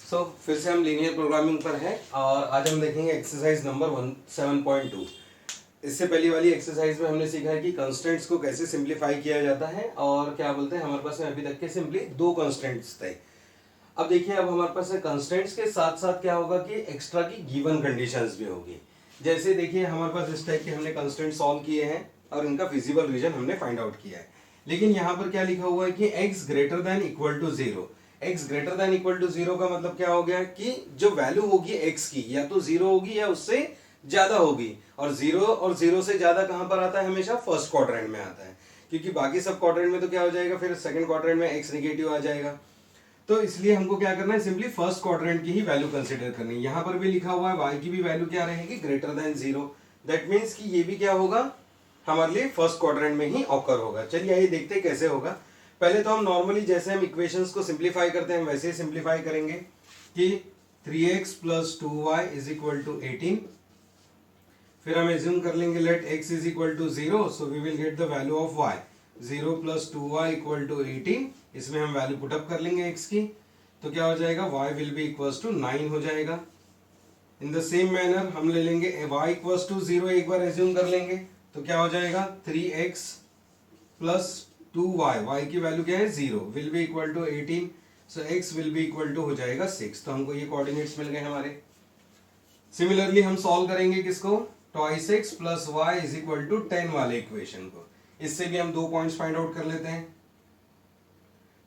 फिर से हम लीनियर प्रोग्रामिंग पर हैं और आज हम देखेंगे एक्सरसाइज नंबर 7.2। इससे पहली वाली एक्सरसाइज में हमने सीखा है कि कंस्ट्रेंट्स को कैसे सिंप्लीफाई किया जाता है और क्या बोलते हैं हमारे पास में अभी तक के सिंपली दो कंस्ट्रेंट्स थे। अब देखिए अब हमारे पास कंस्ट्रेंट्स के साथ साथ क्या होगा कि एक्स्ट्रा की गिवन कंडीशंस भी होगी। जैसे देखिए हमारे पास इस टाइप के हमने कंस्ट्रेंट सॉल्व किए हैं और इनका फिजिबल रीजन हमने फाइंड आउट किया है, लेकिन यहाँ पर क्या लिखा हुआ है कि x greater than equal to 0। x greater than equal to 0 का मतलब क्या हो गया कि जो वैल्यू होगी x की या तो 0 होगी या उससे ज्यादा होगी, और 0 से ज्यादा कहां पर आता है, हमेशा फर्स्ट क्वाड्रेंट में आता है, क्योंकि बाकी सब क्वाड्रेंट में तो क्या हो जाएगा, फिर सेकंड क्वाड्रेंट में x नेगेटिव आ जाएगा। तो इसलिए हमको क्या करना है, सिंपली फर्स्ट क्वाड्रेंट की ही वैल्यू कंसीडर करनी है। यहाँ पर भी लिखा हुआ है y की भी वैल्यू क्या रहेगी, ग्रेटर देन 0। दैट मीन्स कि ये भी क्या होगा, हमारे लिए फर्स्ट क्वाड्रेंट में ही ऑकर होगा। चलिए आइए देखते हैं कैसे होगा। पहले तो हम नॉर्मली जैसे हम इक्वेशंस को सिंप्लीफाई करते हैं वैसे ही सिंप्लीफाई करेंगे कि 3x plus 2y is equal to 18। फिर हम एज्यूम कर लेंगे let x is equal to 0, so we will get the value of y। 0 plus 2y equal to 18, इसमें हम वैल्यू पुट अप कर लेंगे x की, तो क्या हो जाएगा, y will be equals to 9 हो जाएगा। इन द सेम मैनर हम ले लेंगे y इक्वल्स टू 0, एक बार एज्यूम कर लेंगे तो क्या हो जाएगा 3x प्लस 2y, y की वैल्यू क्या है 0, will be equal to 18, so x will be equal to हो जाएगा 6। तो हमको ये कोऑर्डिनेट्स मिल गए हमारे। सिमिलरली हम सॉल्व करेंगे किसको, twice x plus y is equal to 10 वाले इक्वेशन को। इससे भी हम दो पॉइंट्स फाइंड आउट कर लेते हैं।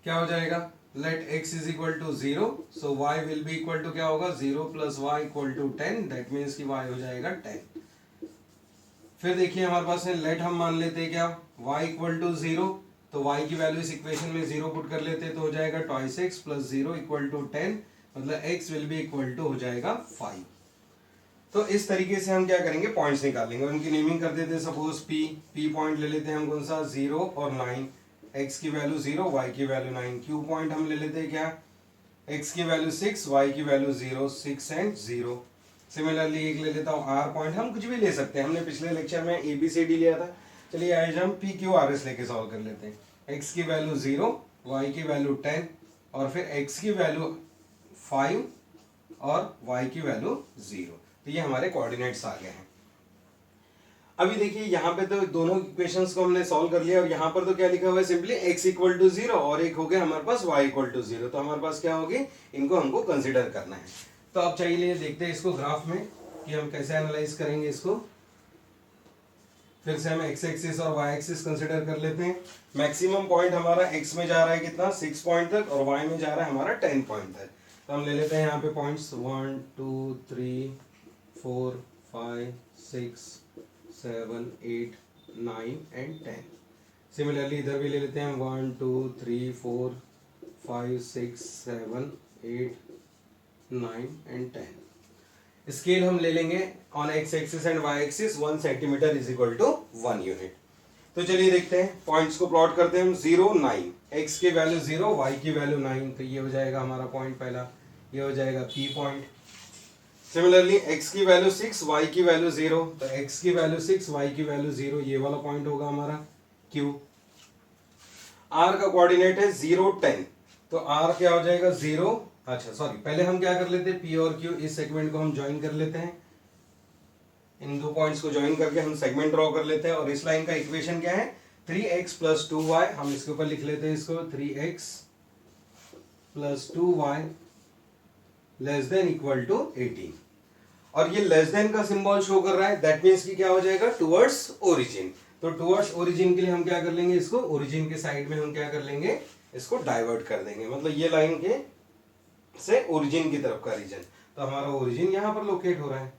क्या हो जाएगा, let x is equal to 0, so y will be equal to क्या होगा 0 plus y equal to 10, that means कि y हो जाएगा 10। फिर देखिए हमारे पास है लेट हम मान लेते हैं क्या, y इक्वल टू 0, तो y की वैल्यू इस इक्वेशन में 0 पुट कर लेते हैं तो हो जाएगा twice x plus 0 equal to 10, मतलब x will be equal to हो जाएगा 5। तो इस तरीके से हम क्या करेंगे, पॉइंट्स निकालेंगे, उनकी नेमिंग कर देते हैं। सपोज p पॉइंट ले लेते हैं हम कौन सा, 0 और 9, x की वैल्यू 0, y की वैल्यू 9। q पॉइंट हम ले लेते हैं क्या, x की वैल्यू 6, y की वैल्यू 0, 6 एंड 0। सिमिलरली एक ले लेता हूँ r पॉइंट, हम कुछ भी ले सकते हैं, हमने पिछले लेक्चर में ABCD लिया था। चलिए आज हम PQRS लेके सॉल्व कर लेते हैं। x की वैल्यू 0, y की वैल्यू 10 और फिर x की वैल्यू 5 और y की वैल्यू 0। तो ये हमारे कोऑर्डिनेट्स आ गए हैं। अभी देखिए यहाँ पे तो दोनों इक्वेशंस को हमने सॉल्व कर लिया और यहाँ पर तो क्या लिखा हुआ है, सिंपली x इक्वल टू 0 और एक हो गया हमारे पास y इक्वल टू 0। तो हमारे पास क्या होगी, इनको हमको कंसिडर करना है। तो अब चाहिए देखते हैं इसको ग्राफ में कि हम कैसे एनालाइज करेंगे इसको। फिर से हम x एक्सिस और y एक्सिस कंसिडर कर लेते हैं। मैक्सिमम पॉइंट हमारा x में जा रहा है कितना, 6 पॉइंट तक, और y में जा रहा है हमारा 10 पॉइंट तक। तो हम ले लेते हैं यहाँ पे पॉइंट्स 1 2 3 4 5 6 7 8 9 एंड 10। सिमिलरली इधर भी ले लेते हैं 1 2 3 4 5 6 7 8 9 एंड 10। स्केल हम ले लेंगे on x axis and y axis 1 centimetre is equal to 1 unit. तो चलिए देखते हैं, पॉइंट्स को प्लॉट करते हैं हम। 0 9, x की वैल्यू 0, y की वैल्यू 9, तो ये हो जाएगा हमारा पॉइंट पहला, ये हो जाएगा P पॉइंट। सिमिलरली x की वैल्यू 6, y की वैल्यू 0, तो x की वैल्यू 6, y की वैल्यू 0, ये वाला पॉइंट होगा हमारा Q। R का कोऑर्डिनेट है 0 10, तो R क्या हो जाएगा 0, अच्छा सॉरी, पहले हम क्या कर लेते हैं, P और Q इस सेगमेंट को हम ज्वाइन कर लेते हैं। इन दो पॉइंट्स को ज्वाइन करके हम सेगमेंट ड्रॉ कर लेते हैं और इस लाइन का इक्वेशन क्या है, 3x प्लस 2y। हम इसके ऊपर लिख लेते हैं इसको 3x plus 2y less than equal to 18, और ये लेस देन का सिंबल शो कर रहा है, दैट मीन्स कि क्या हो जाएगा, टुवर्ड्स ओरिजिन। तो टुवर्ड्स ओरिजिन के लिए हम क्या कर लेंगे, इसको ओरिजिन के साइड में हम क्या कर लेंगे, इसको डाइवर्ट कर देंगे, मतलब ये लाइन के से ओरिजिन की तरफ का रीजन, तो हमारा ओरिजिन यहां पर लोकेट हो रहा है।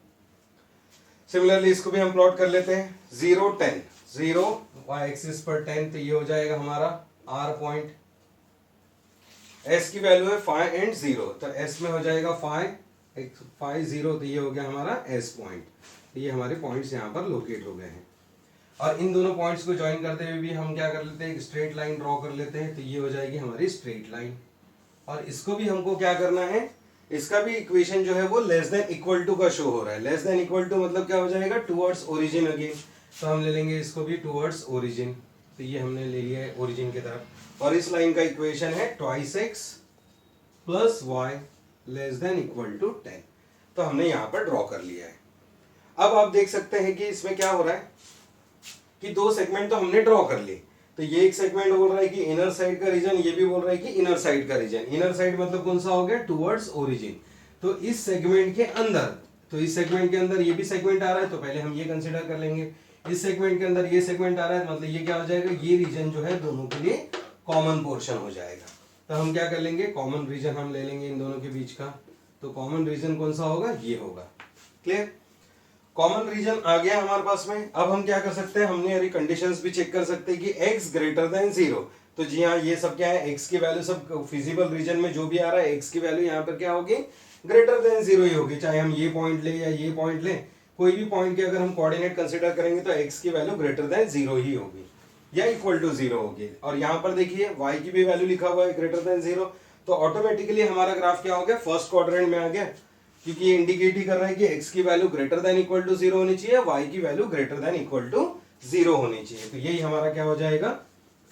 सिमिलरली इसको भी हम प्लॉट कर लेते हैं 0 10, 0 y एक्सिस पर 10, तो ये हो जाएगा हमारा R पॉइंट। S की वैल्यू है 5 एंड 0, तो S में हो जाएगा 5 0, तो ये हो गया हमारा S पॉइंट। तो ये हमारे पॉइंट्स यहाँ पर लोकेट हो गए हैं, और इन दोनों पॉइंट्स को ज्वाइन करते हुए भी हम क्या कर लेते हैं, एक स्ट्रेट लाइन ड्रॉ कर लेते हैं, तो ये हो जाएगी हमारी स्ट्रेट लाइन। और इसको भी हमको क्या करना है, इसका भी इक्वेशन जो है वो लेस देन इक्वल टू का शो हो रहा है। लेस देन इक्वल टू मतलब क्या हो जाएगा, टुवर्ड्स ओरिजिन अगेन, तो हम ले लेंगे इसको भी टुवर्ड्स ओरिजिन, तो ये हमने ले लिया है ओरिजिन की तरफ। और इस लाइन का इक्वेशन है twice x plus y less than equal to 10। तो हमने यहाँ पर ड्रॉ कर लिया है। अब आप देख सकते हैं कि इसमें क्या हो रहा है कि दो सेगमेंट तो हमने ड्रॉ कर लिए। तो ये एक सेगमेंट बोल रहा है कि इनर साइड का रीजन, ये भी बोल रहा है कि इनर साइड का रीजन। इनर साइड मतलब कौन सा हो गया, टुवर्ड्स ओरिजिन। तो इस सेगमेंट के अंदर, तो इस सेगमेंट के अंदर ये भी सेगमेंट आ रहा है, तो पहले हम ये कंसीडर कर लेंगे। इस सेगमेंट के अंदर ये सेगमेंट आ रहा है, मतलब ये क्या हो जाएगा, ये रीजन जो है दोनों के लिए कॉमन पोर्शन हो जाएगा। तो हम क्या कर लेंगे, कॉमन रीजन हम ले लेंगे इन दोनों के बीच का। तो कॉमन रीजन कौन सा होगा, ये होगा। क्लियर, कॉमन रीजन आ गया हमारे पास में। अब हम क्या कर सकते हैं, हमने अभी कंडीशंस भी चेक कर सकते हैं कि x ग्रेटर देन 0। तो जी हाँ, ये सब क्या है, x की वैल्यू सब फिजिबल रीजन में जो भी आ रहा है, x की वैल्यू यहाँ पर क्या होगी, ग्रेटर देन 0 ही होगी। चाहे हम ये पॉइंट ले या ये पॉइंट ले, कोई भी पॉइंट के अगर हम कोऑर्डिनेट कंसीडर करेंगे तो x की वैल्यू ग्रेटर देन 0 ही होगी या इक्वल टू 0 होगी। और यहाँ पर देखिए y की भी वैल्यू लिखा हुआ है ग्रेटर देन 0। तो ऑटोमेटिकली हमारा ग्राफ क्या हो गया, फर्स्ट क्वाड्रेंट में आ गया, क्योंकि ये इंडिकेट ही कर रहा है कि x की value greater than equal to 0 होनी चाहिए, y की value greater than equal to 0 होनी चाहिए। तो यही हमारा क्या हो जाएगा,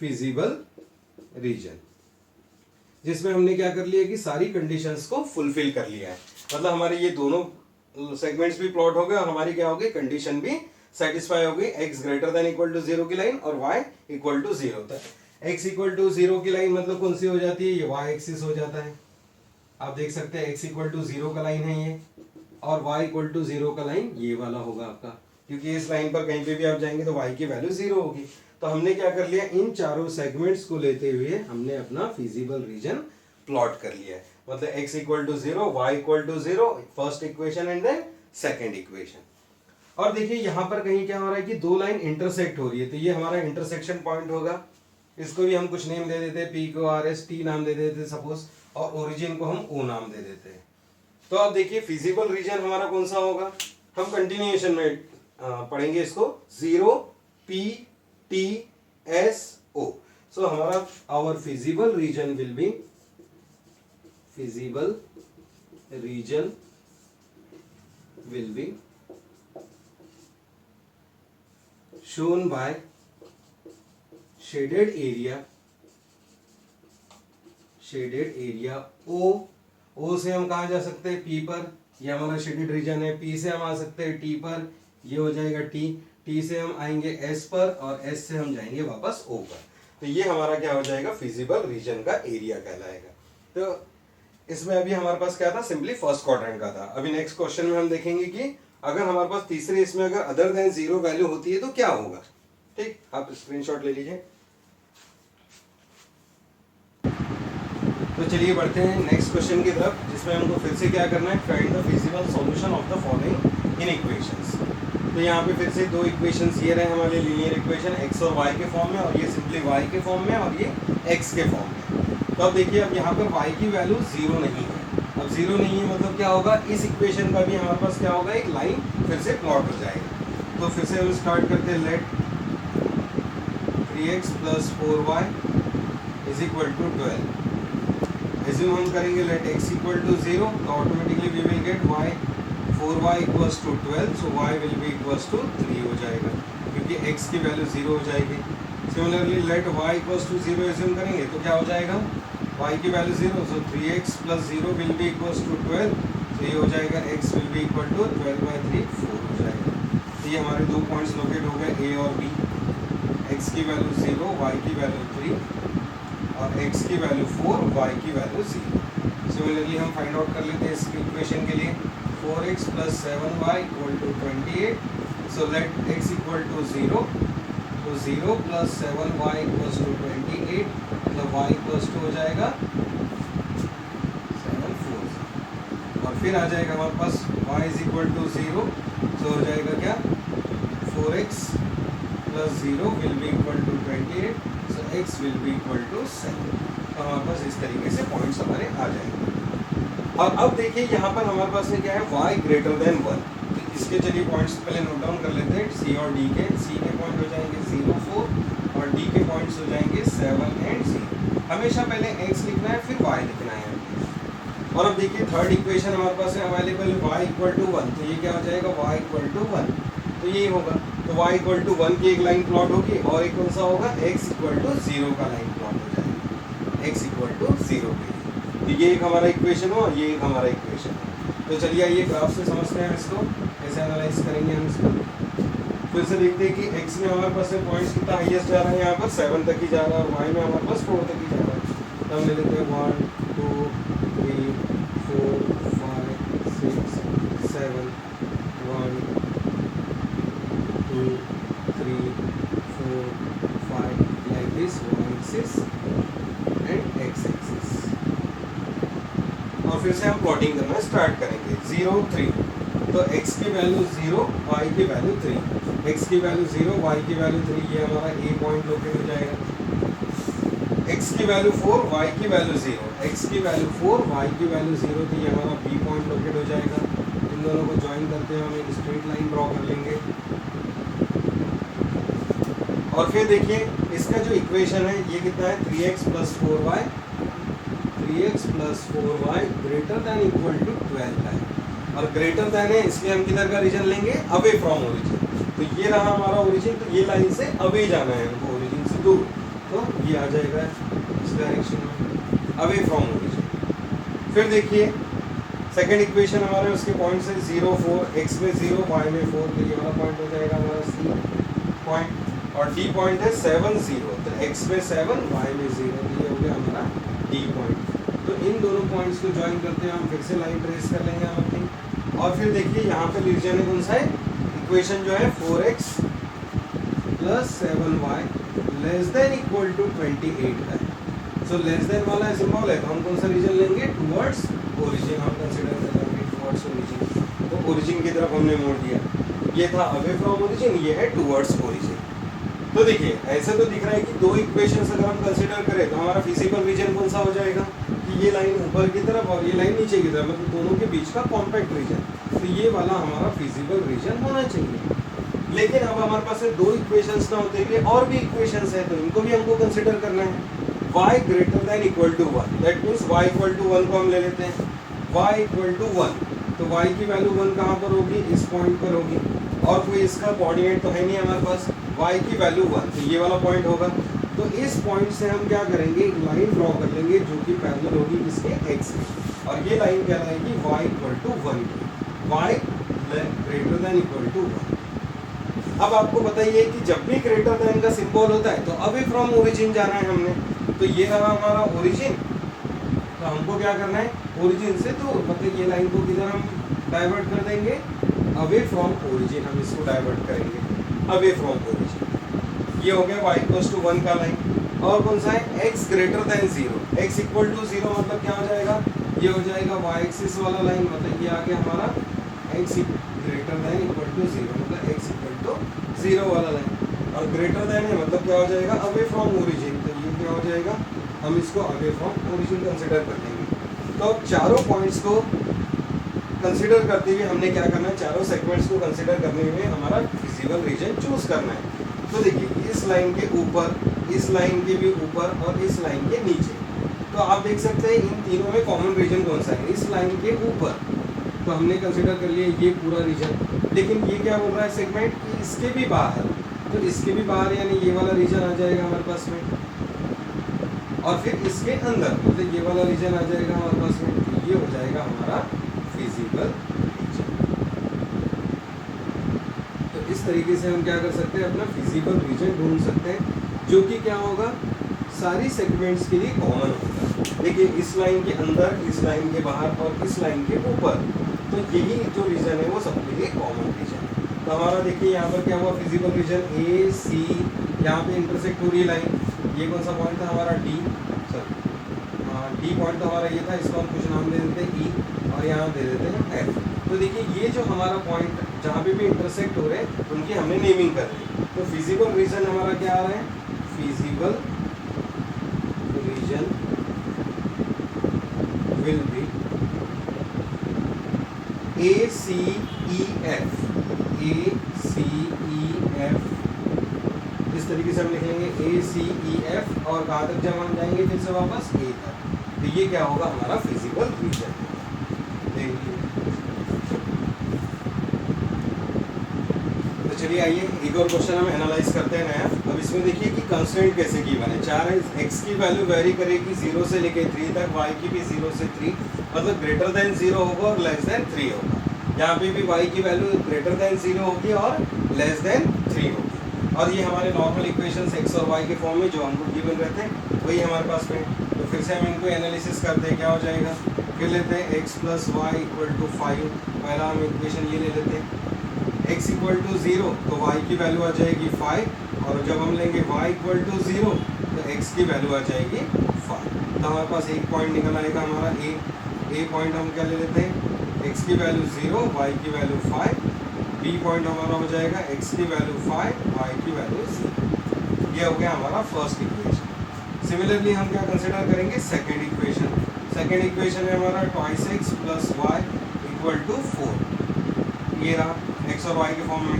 फिजिबल रीजन, जिसमें हमने क्या कर लिया कि सारी कंडीशंस को फुलफिल कर लिया है। मतलब हमारे ये दोनों सेगमेंट्स भी प्लॉट हो गए और हमारी क्या होगी, कंडीशन भी सेटिस्फाई हो गई, x greater than equal to 0 की लाइन और y इक्वल टू 0 तक। x इक्वल टू 0 की लाइन मतलब कौन सी हो जाती है, ये y एक्सिस हो जाता है। आप देख सकते हैं x इक्वल टू 0 का लाइन है ये, और y इक्वल टू 0 का लाइन ये वाला होगा आपका, क्योंकि इस लाइन पर कहीं पे भी आप जाएंगे तो y की वैल्यू 0 होगी। तो हमने क्या कर लिया, इन चारों सेगमेंट्स को लेते हुए हमने अपना फिजिबल रीजन प्लॉट कर लिया है। मतलब x equal to 0, y equal to 0, first equation and then second equation. और देखिए यहाँ पर कहीं क्या हो रहा है कि दो लाइन इंटरसेक्ट हो रही है, तो ये हमारा इंटरसेक्शन पॉइंट होगा। इसको भी हम कुछ नेम दे देते हैं, P को RS T नाम दे देते सपोज, और ओरिजिन को हम O नाम दे देते हैं। तो अब देखिए फिजिबल रीजन हमारा कौन सा होगा, हम कंटिन्यूएशन में पढ़ेंगे इसको, 0 P T S O। So हमारा our feasible region will be, feasible region will be shown by shaded area O से हम कहा जा सकते हैं P पर, ये हमारा शेडेड रीजन है। P से हम आ सकते हैं T पर, ये हो जाएगा T से हम आएंगे S पर, और S से हम जाएंगे वापस O पर। तो ये हमारा क्या हो जाएगा, फिजिबल रीजन का एरिया कहलाएगा। तो इसमें अभी हमारे पास क्या था, सिंपली फर्स्ट क्वाड्रेंट का था। अभी नेक्स्ट क्वेश्चन में हम देखेंगे कि अगर हमारे पास तीसरे इसमें अगर अदर देन 0 वैल्यू होती है तो क्या होगा। ठीक, आप स्क्रीनशॉट ले लीजिए। तो चलिए बढ़ते हैं नेक्स्ट क्वेश्चन की तरफ, जिसमें हमको फिर से क्या करना है, find the feasible solution of the following inequations. तो यहाँ पे फिर से दो इक्वेशंस ये रहे हमारे लीनियर इक्वेशन, x और y के फॉर्म में, और ये सिंपली y के फॉर्म में, और ये x के फॉर्म में। तो अब देखिए, अब यहाँ पर y की वैल्यू 0 नहीं है। अब 0 नहीं है मतलब क्या होगा, इस इक्वेशन का भी हमारे पास क्या होगा, एक लाइन फिर से प्लॉट हो जाएगा। तो फिर से हम स्टार्ट करते हैं, let 3x plus 4y is equal to 12। Assume हम करेंगे लेट x इक्वल टू 0, तो automatically we will get y 4y equals to 12, so y will be equals to 3 हो जाएगा, क्योंकि x की वैल्यू 0 हो जाएगी। Similarly let y equals to 0 assume करेंगे तो क्या हो जाएगा, y की value 0, so 3x plus 0 will be equals to 12, तो ये हो जाएगा x will be equal to 12/3, 4 हो जाएगा। तो ये हमारे दो पॉइंट्स लोकेट हो गए, a और b। x की वैल्यू 0, y की वैल्यू 3, और x की वैल्यू 4, y की वैल्यू 0। सिमिलरली हम फाइंड आउट कर लेते हैं इस इक्वेशन के लिए, 4x plus 7y equal to 28, so let x equal to 0, तो 0 प्लस 7y इक्वल्स टू 28, मतलब y इक्वल्स टू हो जाएगा 7 4, और फिर आ जाएगा हमारे पास y इज इक्वल टू 0, तो हो जाएगा क्या, 4x plus 0 will be equal to 28, so x will be equal to 7। तो हमारे पास इस तरीके से पॉइंट्स हमारे आ जाएंगे। और अब देखिए यहाँ पर हमारे पास क्या है, y ग्रेटर देन 1। तो इसके चलिए पॉइंट्स पहले नोट डाउन कर लेते हैं, c और d के। c के पॉइंट हो जाएंगे 0 4, और d के पॉइंट्स हो जाएंगे 7 एंड 0। हमेशा पहले x लिखना है फिर y लिखना है। और अब देखिए थर्ड इक्वेशन हमारे पास है अवेलेबल, y इक्वल टू 1, तो ये क्या हो जाएगा, y इक्वल टू 1, तो यही होगा। तो y इक्वल टू 1 की एक लाइन प्लॉट होगी, और एक कौन सा होगा, x इक्वल टू 0 का लाइन प्लॉट हो जाएगा, x इक्वल टू 0 के लिए। तो ये एक हमारा इक्वेशन हो और ये एक हमारा इक्वेशन हो। तो चलिए आइए ग्राफ से समझते हैं इसको कैसे एनालाइज करेंगे हम इसको। फिर से देखते हैं कि x में हमारे पास पॉइंट्स कितना हाईएस्ट जा रहा है, यहाँ पर 7 तक ही जा रहा है और y में हमारे पास 4 तक ही जा रहा है। तो हम ले लेते हैं 1 2 3 4 5 6 7 1 2 3 4 5 like this, y axis and x axis। और फिर से हम प्लॉटिंग करना स्टार्ट करेंगे 0 3। तो x की वैल्यू 0, y की वैल्यू 3, x की वैल्यू 0, y की वैल्यू 3, ये हमारा a पॉइंट लोकेट हो जाएगा। x की वैल्यू 4, y की वैल्यू 0, x की वैल्यू 4, y की वैल्यू 0, तो ये हमारा b पॉइंट लोकेट हो जाएगा। इन दोनों को ज्वाइन करते हैं हम एक स्ट्रेट लाइन ड्रॉ कर लेंगे। और फिर देखिए इसका जो इक्वेशन है ये कितना है, 3x + 4y, 3x + 4y greater than equal to 12 है। और ग्रेटर दैन है इसलिए हम किधर का रीजन लेंगे, अवे फ्रॉम ओरिजिन। तो ये रहा हमारा ओरिजिन, तो ये लाइन से अवे जाना है हमको, ओरिजिन से दूर, तो ये आ जाएगा इस डायरेक्शन में, अवे फ्रॉम ओरिजिन। फिर देखिए सेकंड इक्वेशन हमारे उसके पॉइंट से 0 4, x में 0, y में 4, तो ये वाला पॉइंट हो जाएगा हमारा c पॉइंट। और d पॉइंट है 7 0, तो x में 7, y में 0, तो ये हो गया हमारा d पॉइंट। तो इन दोनों पॉइंट्स को ज्वाइन करते हैं हम, फिर से लाइन ट्रेस कर लेंगे हम अपनी। और फिर देखिए यहाँ पे रीजन है कौन सा है, इक्वेशन जो है 4x + 7y < 28 है। सो लेस देन वाला सिंबल है, तो हम कौन सा रीजन लेंगे, टुवर्ड्स ओरिजिन हम कंसीडर करेंगे, टुवर्ड्स ओरिजिन। तो ओरिजिन की तरफ हमने मोड़ दिया, ये था अवे फ्रॉम ओरिजिन, ये है टुवर्ड्स ओरिजिन। तो देखिए ऐसे तो दिख रहा है कि दो इक्वेशंस अगर हम कंसीडर करें तो हमारा फिजिबल रीजन कौन सा हो जाएगा, कि ये लाइन ऊपर की तरफ और ये लाइन नीचे की तरफ, मतलब दोनों के बीच का कॉम्पैक्ट रीजन। तो ये वाला हमारा फिजिबल रीजन होना चाहिए। लेकिन अब हमारे पास दो इक्वेशंस ना होते हुए और भी इक्वेशंस है, तो इनको भी हमको कंसीडर करना है। y greater than equal to 1, that means y equal to 1 को हम ले लेते हैं, y इक्वल टू 1, तो y की वैल्यू 1 कहाँ पर होगी, इस पॉइंट पर होगी। और कोई इसका कोऑर्डिनेट तो है नहीं हमारे पास, y की वैल्यू 1, तो ये वाला पॉइंट होगा। तो इस पॉइंट से हम क्या करेंगे, एक लाइन ड्रॉ कर लेंगे जो कि पैरेलल होगी इसके x के, और ये लाइन क्या रहेगी, y equal to 1, y greater than equal to 1। अब आपको बताइए कि जब भी ग्रेटर दैन का सिंबल होता है तो अवे फ्रॉम ओरिजिन जाना है हमने। तो ये रहा हमारा ओरिजिन, तो हमको क्या करना है, ओरिजिन से तो मतलब ये लाइन को किधर हम डाइवर्ट कर देंगे, अवे फ्रॉम ओरिजिन, हम इसको डाइवर्ट करेंगे अवे फ्रॉम ओरिजिन। ये हो गया y इक्वल्स टू 1 का लाइन। और कौन सा है, x greater than 0, x equal to 0 मतलब क्या हो जाएगा, ये हो जाएगा y एक्सिस वाला लाइन, मतलब ये आ गया हमारा x greater than equal to 0, मतलब x इक्वल टू 0 वाला लाइन। और ग्रेटर दैन है मतलब क्या हो जाएगा, अवे फ्रॉम ओरिजिन, तो ये क्या हो जाएगा, हम इसको अवे फ्रॉम ओरिजिन कंसिडर कर लेंगे। तो अब चारों पॉइंट्स को कंसिडर करते हुए हमने क्या करना है, चारों सेगमेंट्स को कंसिडर करने में हमारा फिजिबल रीजन चूज करना है। तो देखिए इस लाइन के ऊपर, इस लाइन के भी ऊपर और इस लाइन के नीचे, तो आप देख सकते हैं इन तीनों में कॉमन रीजन कौन सा है, इस लाइन के ऊपर। तो हमने कंसिडर कर लिया ये पूरा रीजन। लेकिन ये क्या बोल रहा है सेगमेंट कि इसके भी बाहर, तो इसके भी बाहर यानी ये वाला रीजन आ जाएगा हमारे पास में। और फिर इसके अंदर मतलब ये वाला रीजन आ जाएगा हमारे पास में, तो ये हो जाएगा हमारा फिजिबल रीजन। तो इस तरीके से हम क्या कर सकते हैं, अपना फिजिबल रीजन ढूंढ सकते हैं, जो कि क्या होगा, सारी सेगमेंट्स के लिए कॉमन होगा। देखिए इस लाइन के अंदर, इस लाइन के बाहर और इस लाइन के ऊपर, तो यही जो रीजन है वो सबके लिए कॉमन रीजन है। तो हमारा देखिए यहाँ पर क्या हुआ, फिजिबल रीजन ए सी, यहाँ पे इंटरसेक्ट हो रही लाइन, ये कौन सा पॉइंट था हमारा डी, सर डी पॉइंट तो हमारा ये था, इसको हम कुछ नाम दे देते हैं ई और यहाँ दे देते हैं एफ। तो देखिए ये जो हमारा पॉइंट जहाँ पे भी इंटरसेक्ट हो रहे हैं उनकी हमने नेमिंग कर दी। तो फिजिबल रीजन हमारा क्या आ रहा है, feasible region will be A C E F, A C E F, इस तरीके से हम लिखेंगे ए सी ई एफ, और कहाँ तक जब हम जाएंगे फिर से वापस ए तक। तो ये क्या होगा, हमारा फिजिबल रीजन। देखिए तो चलिए आइए एक और क्वेश्चन हम एनालाइज करते हैं नया। अब इसमें देखिए कि कंस्टेंट कैसे गिवन है, चार एक्स की वैल्यू वेरी करेगी 0 से लेके 3 तक, वाई की भी 0 से 3, मतलब ग्रेटर देन 0 होगा और लेस देन 3 होगा। यहाँ पे भी वाई की वैल्यू ग्रेटर देन 0 होगी और लेस देन 3 होगी। और ये हमारे नॉर्मल इक्वेशंस एक्स और वाई के फॉर्म में जो हमको गिवन रहते हैं वही हमारे पास में। तो फिर से हम इनको एनालिसिस करते हैं, क्या हो जाएगा, फिर लेते हैं x plus y equal to 5, पहला हम इक्वेशन ये ले लेते हैं x इक्वल टू 0 तो y की वैल्यू आ जाएगी 5, और जब हम लेंगे y इक्वल टू 0 तो x की वैल्यू आ जाएगी 5। तो हमारे पास एक पॉइंट निकल आएगा हमारा ए पॉइंट हम क्या ले लेते हैं, x की वैल्यू 0, y की वैल्यू 5, बी पॉइंट हमारा हो जाएगा x की वैल्यू 5, y की वैल्यू 0। ये हो गया हमारा फर्स्ट इक्वेशन। सिमिलरली हम क्या कंसिडर करेंगे, सेकेंड इक्वेशन। सेकेंड इक्वेशन है हमारा twice x plus y equal to 4, ये रहा एक्स और वाई के फॉर्म में।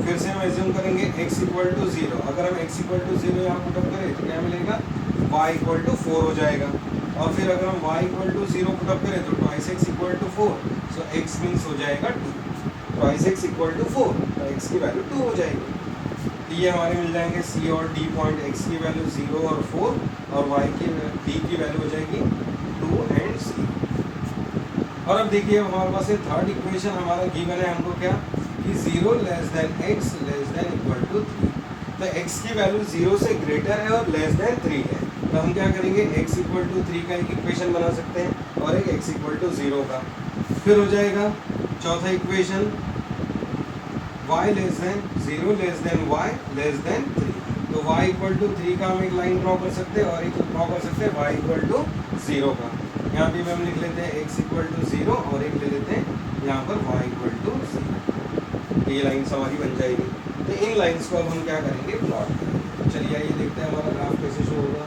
फिर से हम एज्यूम करेंगे x इक्वल टू 0, अगर हम x इक्वल टू 0 यहाँ पुटअप करें तो क्या मिलेगा, y इक्वल टू 4 हो जाएगा। और फिर अगर हम y इक्वल टू 0 पुटअप करें तो twice x equal to 4, so x means हो जाएगा 2, ट्वाइस एक्स इक्वल टू 4 तो x की वैल्यू 2 हो जाएगी। ये हमारे मिल जाएंगे C और D पॉइंट, x की वैल्यू 0 और 4 और y की D की वैल्यू हो जाएगी 2 एंड C। और अब देखिए हमारे पास थर्ड इक्वेशन हमारा गिवन है हमको क्या, कि 0 less than x less than equal to 3। तो x की वैल्यू 0 से ग्रेटर है और लेस देन 3 है, तो हम क्या करेंगे, x इक्वल टू 3 का एक इक्वेशन बना सकते हैं और एक x इक्वल टू 0 का। फिर हो जाएगा चौथा equation y less then 0 less then y less then 3, तो y इक्वल टू 3 का हम एक लाइन ड्रॉ कर सकते हैं और एक ड्रॉ कर सकते हैं y इक्वल टू 0 का। यहाँ पे हम लिख लेते हैं x इक्वल टू 0 और एक ले लेते हैं यहाँ पर y इक्वल टू 0, ये लाइन हमारी बन जाएगी। तो इन लाइंस को अब हम क्या करेंगे, प्लॉट करेंगे। चलिए आइए देखते हैं हमारा ग्राफ कैसे शो होगा।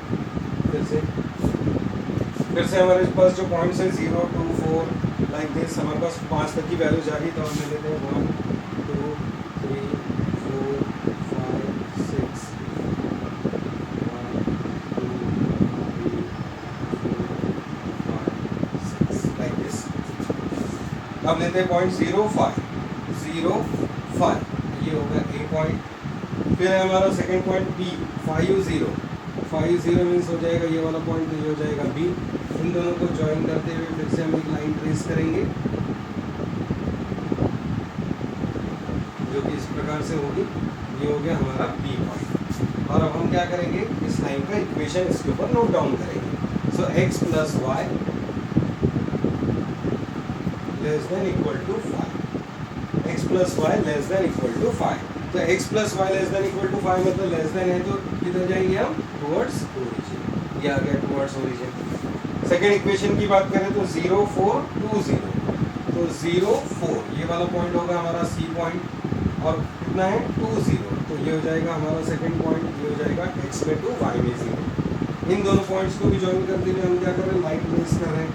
फिर से हमारे पास जो पॉइंट्स है 0 2 4 लाइक दिस, हमारे पास 5 तक की वैल्यू जा रही, तो हम ले लेते हैं 1 2 3 4 5 6 1 2 3 4 5 6 लाइक दिस। अब लेते हैं पॉइंट 0 5 0 5, ये हो गया ए पॉइंट। फिर है हमारा सेकेंड पॉइंट बी 5 0 5 0 मीन्स हो जाएगा ये वाला पॉइंट, तो ये हो जाएगा बी। इन दोनों को ज्वाइन करते हुए फिर से हम एक लाइन ट्रेस करेंगे जो कि इस प्रकार से होगी, ये हो गया हमारा बी पॉइंट। और अब हम क्या करेंगे, इस लाइन का इक्वेशन इसके ऊपर नोट डाउन करेंगे। So x plus y less than equal to 5, x plus y less than equal to 5। तो x plus y less than equal to 5 मतलब लेस देन है, तो किधर जाएंगे हम, टुवर्ड्स ओरिजिन, ये आ गया टुवर्ड्स ओरिजिन। सेकेंड इक्वेशन की बात करें तो 0 4 2 0, तो 0 4 ये वाला पॉइंट होगा हमारा सी पॉइंट, और कितना है 2 0, तो ये हो जाएगा हमारा सेकेंड पॉइंट, ये हो जाएगा x में 2 y में 0। इन दोनों पॉइंट्स को भी ज्वाइन करते हुए हम क्या कर रहे हैं, लाइन ट्रेस कर रहे हैं।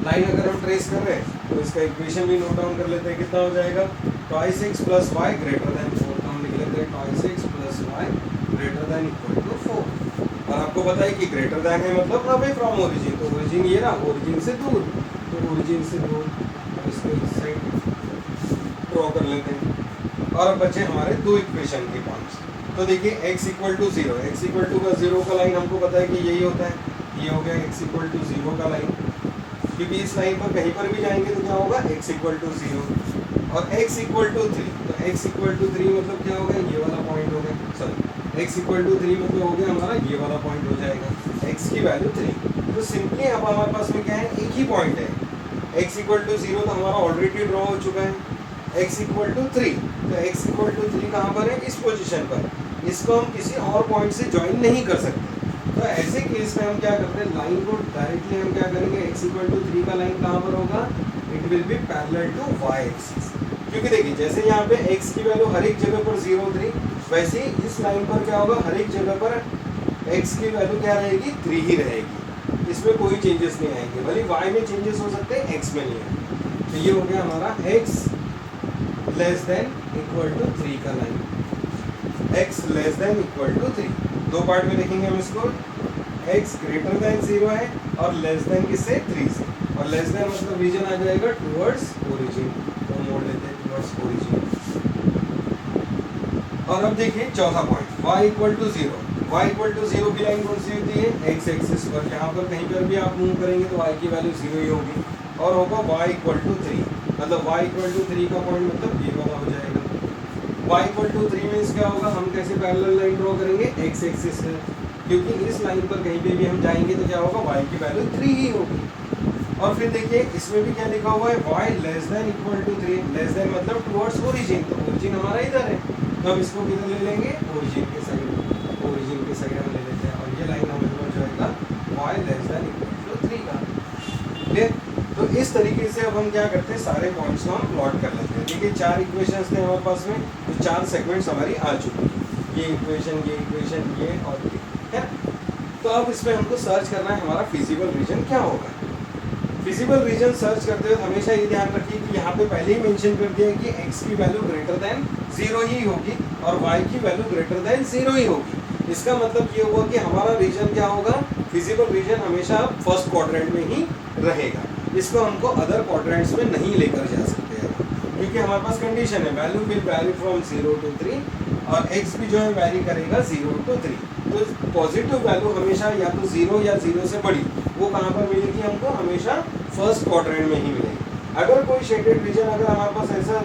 लाइन अगर हम ट्रेस कर रहे हैं तो इसका इक्वेशन भी नोट डाउन कर लेते हैं, कितना हो जाएगा, twice x plus y greater than 4, तो हम लिख लेते हैं twice x plus y greater than equal to 4। और आपको पता है कि ग्रेटर देन है मतलब अवे फ्रॉम ओरिजिन, तो ओरिजिन ये रहा, ओरिजिन से दूर, तो ओरिजिन से दूर इसको इस साइड ड्रॉ कर लेते हैं। और अब बचे हमारे दो इक्वेशन के पॉइंट्स। तो देखिए x equal to 0, x equal to का 0 का लाइन हमको पता है कि यही होता है, ये हो गया x इक्वल टू 0 का लाइन, क्योंकि इस लाइन पर कहीं पर भी जाएंगे तो क्या होगा, x इक्वल टू 0। और x इक्वल टू 3, तो x इक्वल टू 3 मतलब क्या हो गया, ये वाला पॉइंट हो गया, सॉरी x इक्वल टू 3 मतलब हो गया हमारा ये वाला पॉइंट हो जाएगा, x की वैल्यू 3। तो सिंपली अब हमारे पास में क्या है, एक ही पॉइंट है, x इक्वल टू 0 तो हमारा ऑलरेडी ड्रॉ हो चुका है, x इक्वल टू 3, तो x इक्वल टू 3 कहाँ पर है, इस पोजीशन पर, इसको हम किसी और पॉइंट से ज्वाइन नहीं कर सकते। तो ऐसे केस में हम क्या करते हैं, लाइन को डायरेक्टली हम क्या करेंगे, x इक्वल टू 3 का लाइन कहाँ पर होगा, it will be parallel to y axis, क्योंकि देखिए जैसे यहाँ पे x की वैल्यू हर एक जगह पर 0 3, वैसे ही इस लाइन पर क्या होगा, हर एक जगह पर x की वैल्यू क्या रहेगी, 3 ही रहेगी, इसमें कोई चेंजेस नहीं आएंगे, भले y में चेंजेस हो सकते हैं, x में नहीं है। तो ये हो गया हमारा x less than equal to 3 का line, x less than equal to 3। दो पार्ट में देखेंगे हम इसको, x ग्रेटर देन 0 है और लेस देन किससे, 3 से, और लेस देन मतलब रीजन आ जाएगा टुवर्ड्स ओरिजिन, तो मोड़ लेते हैं टुवर्ड्स ओरिजिन। और अब देखिए चौथा point, y equal to 0। y equal to 0 की लाइन कौन सी होती है, x एक्सिस पर। यहाँ पर कहीं पर भी आप मूव करेंगे तो y की वैल्यू 0 ही होगी, और होगा y इक्वल टू 3। मतलब y इक्वल टू 3 का पॉइंट मतलब ये वाला हो जाएगा। y इक्वल टू 3 मीन्स क्या होगा, हम कैसे पैरेलल लाइन ड्रॉ करेंगे, x एक्सिस से, क्योंकि इस लाइन पर कहीं पे भी हम जाएंगे तो क्या होगा, y की वैल्यू 3 ही होगी। और फिर देखिए इसमें भी क्या लिखा हुआ है, y less than equal to 3। Less than मतलब टुवर्ड्स ओरिजिन, तो ओरिजिन हमारा इधर है, तो हम इसको किधर ले लेंगे, ओरिजिन के साइड। ओरिजिन के साइड हम ले लेते हैं, और ये लाइन हमें हो जाएगा y less than equal to 3 का। क्लियर? तो इस तरीके से अब हम क्या करते हैं, सारे पॉइंट्स को हम प्लॉट कर लेते हैं। देखिए 4 इक्वेशंस थे हमारे पास में, तो 4 सेगमेंट्स हमारी आ चुकी है, ये इक्वेशन, ये और ये, है। तो अब इसमें हमको सर्च करना है हमारा फिजिबल रीजन क्या होगा। फिजिबल रीजन सर्च करते हुए हमेशा ये ध्यान रखिए कि यहाँ पे पहले ही मेंशन कर दिया है कि x की वैल्यू ग्रेटर देन 0 ही होगी और y की वैल्यू ग्रेटर देन 0 ही होगी। इसका मतलब ये हुआ कि हमारा रीजन क्या होगा, फिजिबल रीजन हमेशा फर्स्ट क्वाड्रेंट में ही रहेगा। इसको हमको अदर क्वाड्रेंट्स में नहीं लेकर जा सकते हैं, क्योंकि हमारे पास कंडीशन है value will vary from 0 to 3, और x भी जो है वैरी करेगा 0 to 3। तो पॉजिटिव वैल्यू हमेशा या तो 0 या 0 से बड़ी, वो कहाँ पर मिलेगी हमको, हमेशा फर्स्ट क्वाड्रेंट में ही मिलेगी। अगर कोई शेडेड रीजन अगर हमारे पास ऐसा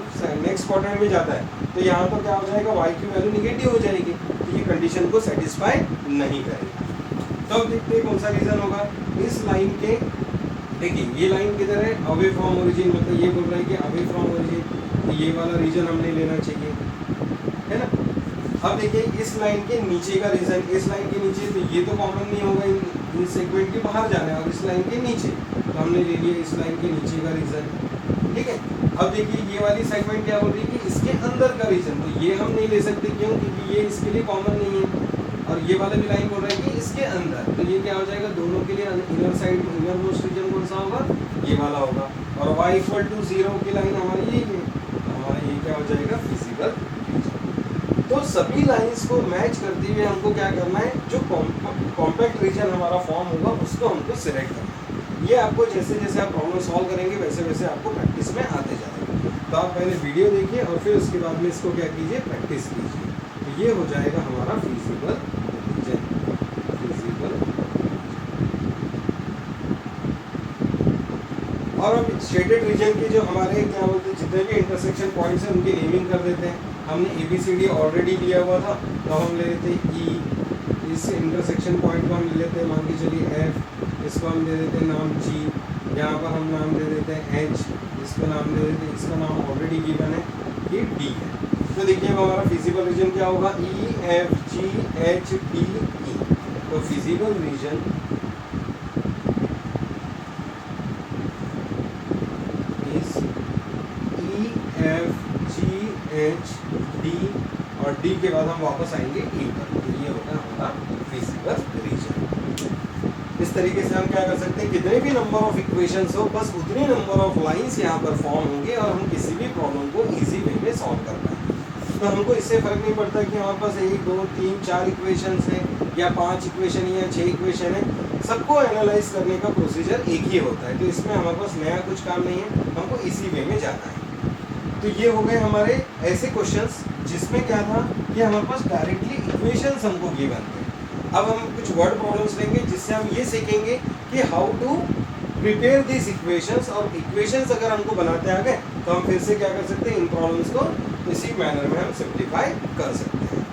नेक्स्ट क्वाड्रेंट में जाता है तो यहाँ पर क्या हो जाएगा, y की वैल्यू निगेटिव हो जाएगी, तो ये कंडीशन को सेटिस्फाई नहीं करेगा। तो अब देखते हैं कौन सा रीजन होगा। इस लाइन के, देखिए ये लाइन किधर है, अवे फ्रॉम ओरिजिन, मतलब ये बोल रहा है कि अवे फ्रॉम ओरिजिन, तो ये वाला रीजन हमने लेना चाहिए, है ना। अब देखिए इस लाइन के नीचे का रीजन, इस लाइन के नीचे, तो ये तो कॉमन नहीं होगा, इन सेगमेंट के बाहर जाना है, और इस लाइन के नीचे, तो हमने ले लिया इस लाइन के नीचे का रीजन, ठीक है। अब देखिए ये वाली सेगमेंट क्या बोल रही है कि इसके अंदर का रीजन, तो ये हम नहीं ले सकते, क्यों, क्योंकि ये इसके लिए कॉमन नहीं है, और ये वाला भी लाइन बोल रहा है कि इसके अंदर, तो ये क्या हो जाएगा, दोनों के लिए inner side, innermost region कौन सा होगा, ये वाला होगा। और y इक्वल टू 0 की लाइन हमारी यही है, तो हमारा ये क्या हो जाएगा, फिजिबल रीजन। तो सभी लाइंस को मैच करते हुए हमको क्या करना है, जो कॉम्पैक्ट रीजन हमारा फॉर्म होगा उसको हमको सिलेक्ट करना है। ये आपको जैसे जैसे आप प्रॉब्लम सॉल्व करेंगे वैसे वैसे आपको प्रैक्टिस में आते जाएगा। तो आप पहले वीडियो देखिए और फिर उसके बाद में इसको क्या कीजिए, प्रैक्टिस कीजिए। तो ये हो जाएगा हमारा फिजिबल रीजन। फिजिबल, और हम शेडेड रीजन के जो हमारे क्या बोलते हैं, जितने भी इंटरसेक्शन पॉइंट्स हैं उनकी नेमिंग कर देते हैं। हमने ABCD ऑलरेडी लिया हुआ था, तो हम ले लेते हैं E, इस इंटरसेक्शन पॉइंट को हम ले लेते हैं, मान के चलिए F, इसको हम दे देते हैं नाम G, यहाँ पर हम नाम दे देते हैं H, इसको नाम दे देते हैं, इसका नाम ऑलरेडी गिवन है, ये D है। तो देखिए अब हमारा फिजिबल रीजन क्या होगा, E F G H D E। तो feasible region is E F G H D, और D के बाद हम वापस आएंगे E पर, तो ये होगा हमारा फिजिबल रीजन। इस तरीके से हम क्या कर सकते हैं, कितने भी नंबर ऑफ इक्वेशंस हो, बस उतने नंबर ऑफ लाइंस यहाँ पर फॉर्म होंगे और हम किसी भी प्रॉब्लम को इजी वे में सॉल्व कर पाएंगे। तो हमको इससे फर्क नहीं पड़ता कि हमारे पास 1 2 3 4 इक्वेशंस हैं या 5 इक्वेशन या 6 इक्वेशन है, सबको एनालाइज करने का प्रोसीजर एक ही होता है। तो इसमें हमारे पास नया कुछ काम नहीं है, हमको इसी वे में जाना है। तो ये हो गए हमारे ऐसे क्वेश्चंस जिसमें क्या था कि हमारे पास डायरेक्टली इक्वेशंस हमको गिवन थे। अब हम कुछ वर्ड प्रॉब्लम्स लेंगे जिससे हम ये सीखेंगे कि how to prepare this equations, और इक्वेशंस अगर हमको बनाते आ गए तो हम फिर से क्या कर सकते हैं, इन प्रॉब्लम्स को इसी मैनर में हम सिंप्लीफाई कर सकते हैं।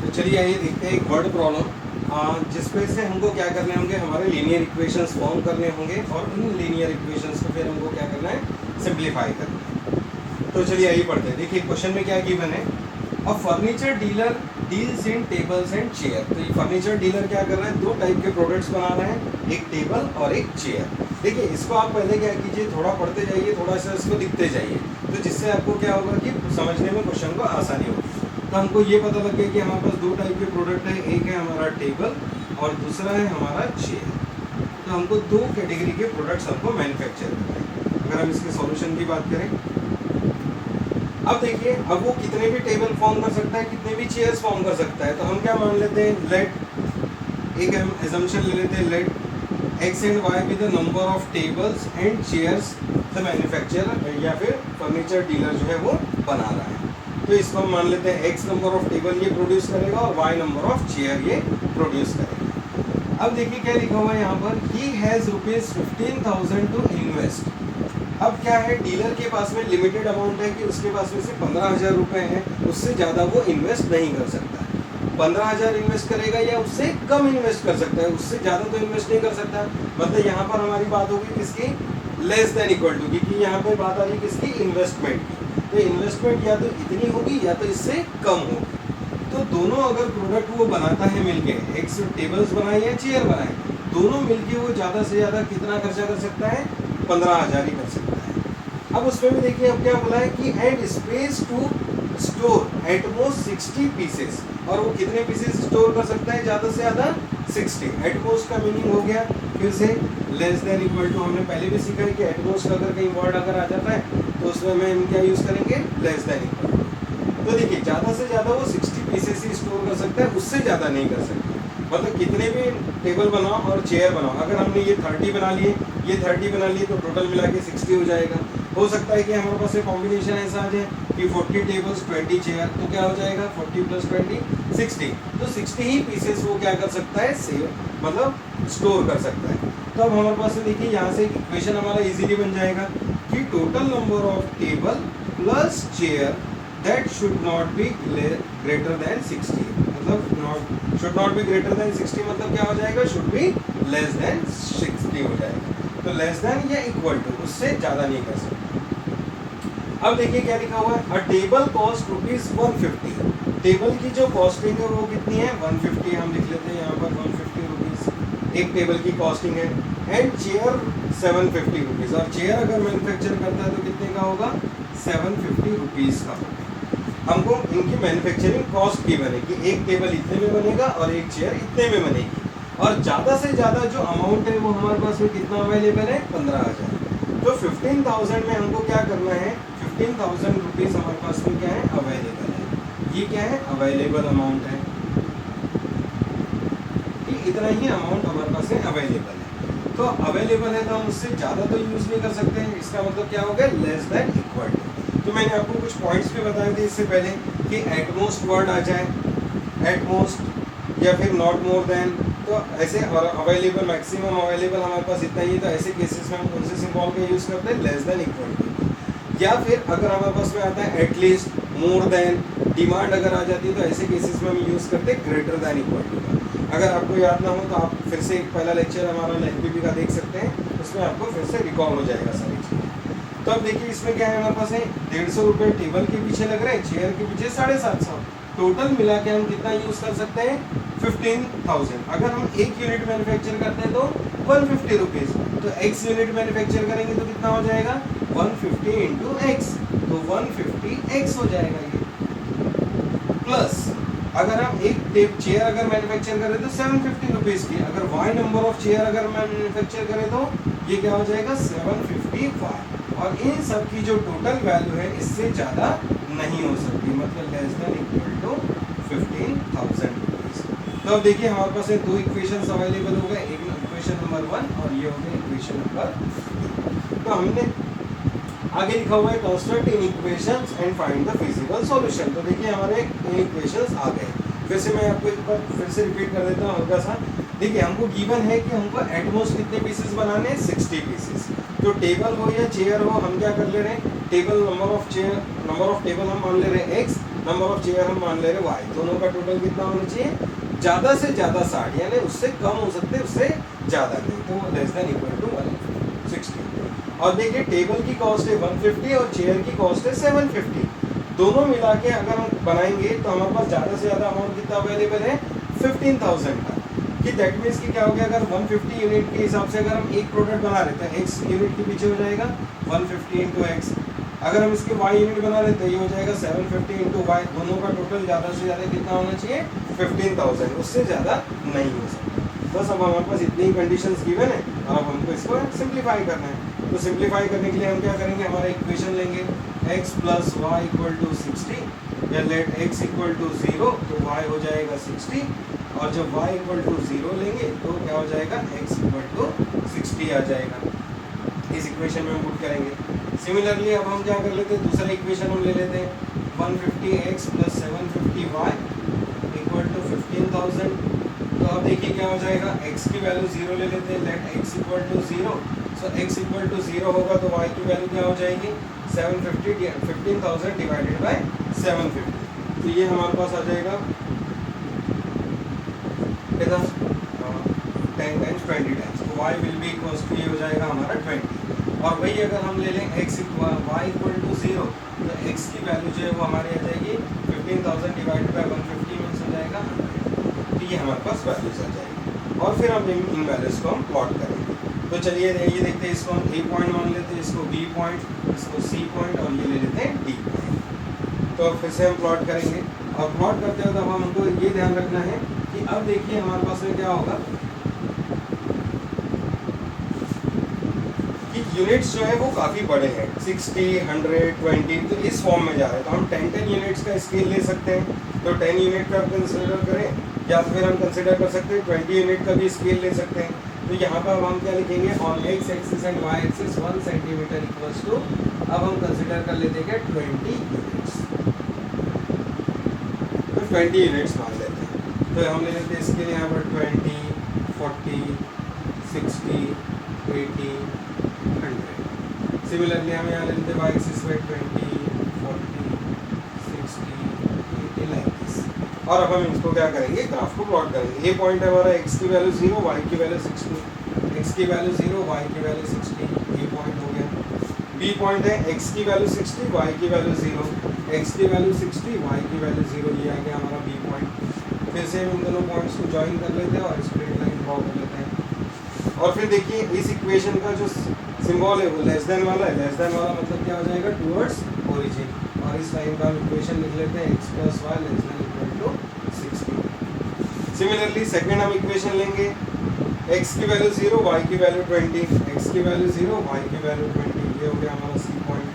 तो चलिए आइए देखते हैं एक वर्ड प्रॉब्लम जिसपे से हमको क्या करने होंगे, हमारे लीनियर इक्वेशंस फॉर्म करने होंगे और उन लीनियर इक्वेशंस को फिर हमको क्या करना है, सिंप्लीफाई करना है। तो चलिए आइए पढ़ते हैं। देखिए क्वेश्चन में क्या गिवन है, a furniture dealer deals in tables and chair. तो ये फर्नीचर डीलर क्या कर रहा है, 2 टाइप के प्रोडक्ट्स बना रहे हैं, एक टेबल और एक चेयर। देखिए इसको आप पहले क्या कीजिए, थोड़ा पढ़ते जाइए, थोड़ा सा इसको दिखते जाइए, तो जिससे आपको क्या होगा कि समझने में क्वेश्चन को आसानी होगी। तो हमको ये पता लग गया कि हमारे पास 2 टाइप के प्रोडक्ट है, एक है हमारा टेबल और दूसरा है हमारा चेयर। तो हमको 2 कैटेगरी के प्रोडक्ट्स हमको मैन्युफैक्चर करना है। अगर हम इसके सॉल्यूशन की बात करें, अब देखिए अब वो कितने भी टेबल फॉर्म कर सकता है, कितने भी चेयर्स फॉर्म कर सकता है। तो हम क्या मान लेते हैं, लेट एक हम एजम्पशन ले लेते हैं, let x and y be the number of tables and chairs the manufacturer या फिर फर्नीचर डीलर जो है वो बना रहा है। तो इसको हम मान लेते हैं x नंबर ऑफ टेबल ये प्रोड्यूस करेगा और y नंबर ऑफ चेयर ये प्रोड्यूस करेगा। अब देखिए क्या लिखा हुआ है यहाँ पर, ही हैज ₹15,000 टू इन्वेस्ट। अब क्या है, डीलर के पास में लिमिटेड अमाउंट है कि उसके पास में से 15,000 रुपए हैं, उससे ज़्यादा वो इन्वेस्ट नहीं कर सकता। 15,000 इन्वेस्ट करेगा या उससे कम इन्वेस्ट कर सकता है, उससे ज़्यादा तो इन्वेस्ट नहीं कर सकता। मतलब यहाँ पर हमारी बात होगी किसकी, लेस देन इक्वल टू, क्योंकि यहाँ पे बात आ रही है किसकी, इन्वेस्टमेंट की। तो इन्वेस्टमेंट या तो इतनी होगी या तो इससे कम होगी। तो दोनों अगर प्रोडक्ट वो बनाता है मिलके, एक टेबल्स बनाए या चेयर बनाए, दोनों मिलके वो ज़्यादा से ज़्यादा कितना खर्चा कर सकता है, 15,000 ही कर सकता है। अब उसमें भी देखिए अब क्या बोला है कि and space to store at most 60 pieces, और वो कितने पीसेस स्टोर कर सकता है, ज़्यादा से ज़्यादा 60। एट मोस्ट का मीनिंग हो गया फिर से लेस देन इक्वल टू, हमने पहले भी सीखा है कि एट मोस्ट का अगर कहीं वर्ड अगर आ जाता है तो उसमें हम क्या यूज़ करेंगे, लेस देन इक्वल टू। तो देखिए ज़्यादा से ज़्यादा वो 60 पीसेस ही स्टोर कर सकता है, उससे ज़्यादा नहीं कर सकता। मतलब कितने भी टेबल बनाओ और चेयर बनाओ, अगर हमने ये 30 बना लिए, ये 30 बना लिए, तो टोटल मिला के 60 हो जाएगा। हो सकता है कि हमारे पास एक कॉम्बिनेशन ऐसा आ जाए कि 40 टेबल्स 20 चेयर, तो क्या हो जाएगा 40 + 20 60। तो 60 ही पीसेस वो क्या कर सकता है, सेव मतलब स्टोर कर सकता है। तो अब हमारे पास देखिए यहाँ से इक्वेशन हमारा इजीली बन जाएगा कि total number of table plus chair that should not be greater than 60, मतलब should not be greater than 60 मतलब क्या हो जाएगा, शुड बी लेस देन 60 हो जाएगा। तो लेस देन या इक्वल टू, उससे ज़्यादा नहीं कर सकते। अब देखिए क्या लिखा हुआ है, अ टेबल कॉस्ट ₹150। टेबल की जो कॉस्टिंग है वो कितनी है, 150, हम लिख लेते हैं यहाँ पर 150 रुपीज़ एक टेबल की कॉस्टिंग है। एंड चेयर 750 रुपीज़, और चेयर अगर मैन्युफैक्चर करता है तो कितने का होगा, 750 रुपीज़ का होगा। हमको इनकी मैन्युफैक्चरिंग कॉस्ट की बनेगी, एक टेबल इतने में बनेगा और एक चेयर इतने में बनेगी, और ज़्यादा से ज़्यादा जो अमाउंट है वो हमारे पास में कितना अवेलेबल है, 15,000। तो 15,000 में हमको क्या करना है, 15,000 रुपीज़ हमारे पास में क्या है, अवेलेबल है। ये क्या है, अवेलेबल अमाउंट है, इतना ही अमाउंट हमारे पास है अवेलेबल है। तो अवेलेबल है तो हम उससे ज़्यादा तो यूज़ नहीं कर सकते हैं, इसका मतलब क्या हो गया, लेस देन इक्वल टू। तो मैंने आपको कुछ पॉइंट्स भी बताए थे इससे पहले कि एटमोस्ट वर्ड आ जाए, एटमोस्ट या फिर नॉट मोर देन, तो ऐसे, और अवेलेबल मैक्सिमम अवेलेबल हमारे पास इतना ही, तो ऐसे केसेस में हम कौन से सिंबल का यूज़ करते हैं, लेस देन इक्वल टू। या फिर अगर हमारे पास में आता है एटलीस्ट, मोर देन, डिमांड अगर आ जाती है तो ऐसे केसेस में हम यूज़ करते हैं ग्रेटर देन इक्वल टू का। अगर आपको याद ना हो तो आप फिर से एक पहला लेक्चर हमारा एलपीपी का देख सकते हैं, उसमें आपको फिर से रिकॉल हो जाएगा सारी चीज़ें। तो अब देखिए इसमें क्या है, हमारे पास है 150 रुपये टेबल के पीछे लग रहे हैं, चेयर के पीछे 750, टोटल मिला के हम कितना यूज़ कर सकते हैं, 15,000। अगर हम एक यूनिट मैन्युफैक्चर करते हैं तो 150 रुपीज़, तो x यूनिट मैन्युफैक्चर करेंगे तो कितना हो जाएगा, 150 इंटू एक्स, तो 150x हो जाएगा ये। प्लस अगर हम एक चेयर अगर मैन्युफैक्चर करें तो 750 रुपीज़ की, अगर y नंबर ऑफ चेयर अगर मैन्युफैक्चर करें तो ये क्या हो जाएगा, 750y, और इन सब की जो टोटल वैल्यू है इससे ज़्यादा नहीं हो सकती, मतलब less than equal to 15,000 rupees. तो अब देखिए हमारे पास दो इक्वेशंस अवेलेबल हो गए, एक इक्वेशन नंबर 1 और ये हो गया इक्वेशन नंबर 2। तो हमने आगे लिखा हुआ है construct in equations and find the feasible solution. तो देखिए हमारे इक्वेशंस आ गए, फिर से मैं आपको एक बार फिर से रिपीट कर देता हूँ हल्का सा। देखिए हमको गिवन है कि हमको एटमोस्ट कितने पीसेस बनाने हैं, 60 पीसेस। तो टेबल हो या चेयर हो, हम क्या कर ले रहे हैं, टेबल नंबर ऑफ टेबल हम मान ले रहे हैं x, नंबर ऑफ चेयर हम मान ले रहे हैं y, दोनों का टोटल कितना होना चाहिए, ज़्यादा से ज़्यादा 60, यानी उससे कम हो सकते, उससे ज़्यादा नहीं, तो लेस देन इक्वल टू 160। और देखिए टेबल की कॉस्ट है 150 और चेयर की कॉस्ट है 750, दोनों मिला के अगर हम बनाएंगे तो हमारे पास ज़्यादा से ज़्यादा अमाउंट कितना अवेलेबल है, 15,000 का। कि दैट मीन्स कि क्या हो गया, अगर 150 यूनिट के हिसाब से अगर हम एक प्रोडक्ट बना रहे थे, x यूनिट के पीछे हो जाएगा 150 इंटू एक्स, अगर हम इसके y यूनिट बना रहे थे ये हो जाएगा 750 इंटू वाई, दोनों का टोटल ज़्यादा से ज़्यादा कितना होना चाहिए, 15,000, उससे ज़्यादा नहीं हो सकता। बस अब हमारे पास इतनी ही कंडीशंस गिवन है और अब हमको इसको सिंप्लीफाई करना है। तो सिंप्लीफाई करने के लिए हम क्या करेंगे, हमारा इक्वेशन लेंगे x plus y equal to 60, या लेट x इक्वल टू 0 तो y हो जाएगा 60, और जब y इक्वल टू 0 लेंगे तो क्या हो जाएगा, x इक्वल टू 60 आ जाएगा। इस इक्वेशन में हम पुट करेंगे। सिमिलरली अब हम क्या कर लेते हैं, दूसरा इक्वेशन हम ले लेते हैं 150x + 750y इक्वल टू 15,000। तो अब देखिए क्या हो जाएगा, x की वैल्यू 0 ले लेते हैं, let x equal to 0। So x equal to 0 होगा तो y की वैल्यू क्या हो जाएगी, 15,000 डिवाइडेड बाय 750। तो ये हमारे पास आ जाएगा कितना, 10 टाइम्स 20 टाइम्स। तो y will be equals to, ये हो जाएगा हमारा 20। और वही अगर हम ले लें y इक्वल टू 0, तो x की वैल्यू जो है वो हमारी आ जाएगी 15,000 डिवाइडेड बाय 150 मीन्स हो जाएगा 100। तो ये हमारे पास वैल्यूज आ जाएगी और फिर हम इन वैल्यूज को हम प्लॉट करेंगे। तो चलिए ये देखते हैं, इसको हम A पॉइंट मान लेते हैं, इसको B पॉइंट, इसको C पॉइंट और ये ले लेते हैं D पॉइंट। तो फिर से हम प्लॉट करेंगे और प्लॉट करते हुए तब हमको ये ध्यान रखना है कि अब देखिए हमारे पास में क्या होगा कि यूनिट्स जो है वो काफ़ी बड़े हैं, 60, 100, 20, तो इस फॉर्म में जा रहे हैं। तो हम 10 यूनिट्स का स्केल ले सकते हैं, तो 10 यूनिट का आप कंसिडर करें, या फिर हम कंसिडर कर सकते हैं 20 यूनिट का भी स्केल ले सकते हैं। तो यहाँ पर हम क्या लिखेंगे, on x axis and y axis 1 centimetre equals to, अब हम कंसिडर कर लेते हैं 20 यूनिट्स। तो 20 यूनिट्स मान लेते हैं। तो हम ले लेते हैं इसके लिए यहाँ पर 20, 40, 60, 80, 100। सिमिलरली हम यहाँ ले लेते हैं y एक्सिस पे 20, 40, 60, 80 लाइक दिस। और अब हम इसको क्या करेंगे, ग्राफ को प्लॉट करेंगे। ये पॉइंट है हमारा, x की वैल्यू 0, y की वैल्यू 60, x की वैल्यू 0, y की वैल्यू 60, ये पॉइंट हो गया। b पॉइंट है, x की वैल्यू 60, y की वैल्यू 0, x की वैल्यू 60, y की वैल्यू 0, ये आ गया हमारा b पॉइंट। फिर से हम इन दोनों पॉइंट्स को ज्वाइन कर लेते हैं और स्ट्रेट लाइन ड्रॉ कर लेते हैं। और फिर देखिए इस इक्वेशन का जो सिंबल है वो लेस देन वाला है, लेस देन वाला मतलब क्या हो जाएगा, टुवर्ड्स ओरिजिन। और इस लाइन का हम इक्वेशन लिख लेते हैं, x + y less than equal to 60। Similarly second हम इक्वेशन लेंगे, x की वैल्यू 0, y की वैल्यू 20, x की वैल्यू 0, y की वैल्यू 20, ये हो गया हमारा C पॉइंट।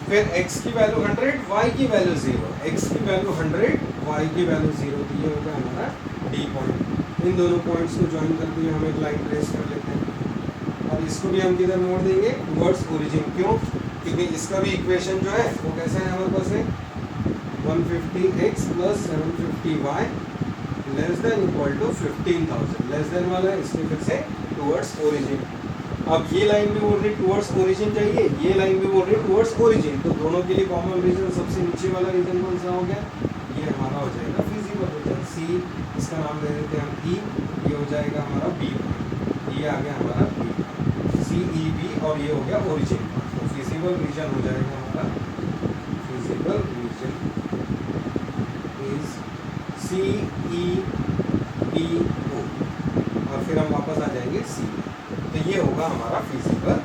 फिर x की वैल्यू 100, y की वैल्यू 0, x की वैल्यू 100, y की वैल्यू 0, तो ये हो गया हमारा D पॉइंट। इन दोनों पॉइंट्स को ज्वाइन करते हुए हम एक लाइन ट्रेस कर लेते हैं और इसको भी हम किधर मोड़ देंगे, टुवर्ड्स ओरिजिन। क्यों, क्योंकि इसका भी इक्वेशन जो है वो कैसा है हमारे पास है, 150x + 750y less than equal to 15,000। Less than वाला है इसलिए फिर से टुवर्ड्स ओरिजिन। अब ये लाइन भी बोल रही टुवर्ड्स ओरिजिन चाहिए, ये लाइन भी बोल रही टुवर्ड्स ओरिजिन, तो दोनों के लिए कॉमन रीजन सबसे नीचे वाला रीजन कौन सा हो गया, ये हमारा हो जाएगा फिजिबल रीजन C, इसका नाम दे देते हैं हम E, ये हो जाएगा हमारा B पॉइंट, ये आ गया हमारा B पॉइंट, CEB, और ये हो गया ओरिजिन। तो फिजिबल रीजन हो जाएगा हमारा, फिजिबल रीजन इज CEBO, और फिर हम वापस आ जाएंगे C। तो ये होगा हमारा फिजिबल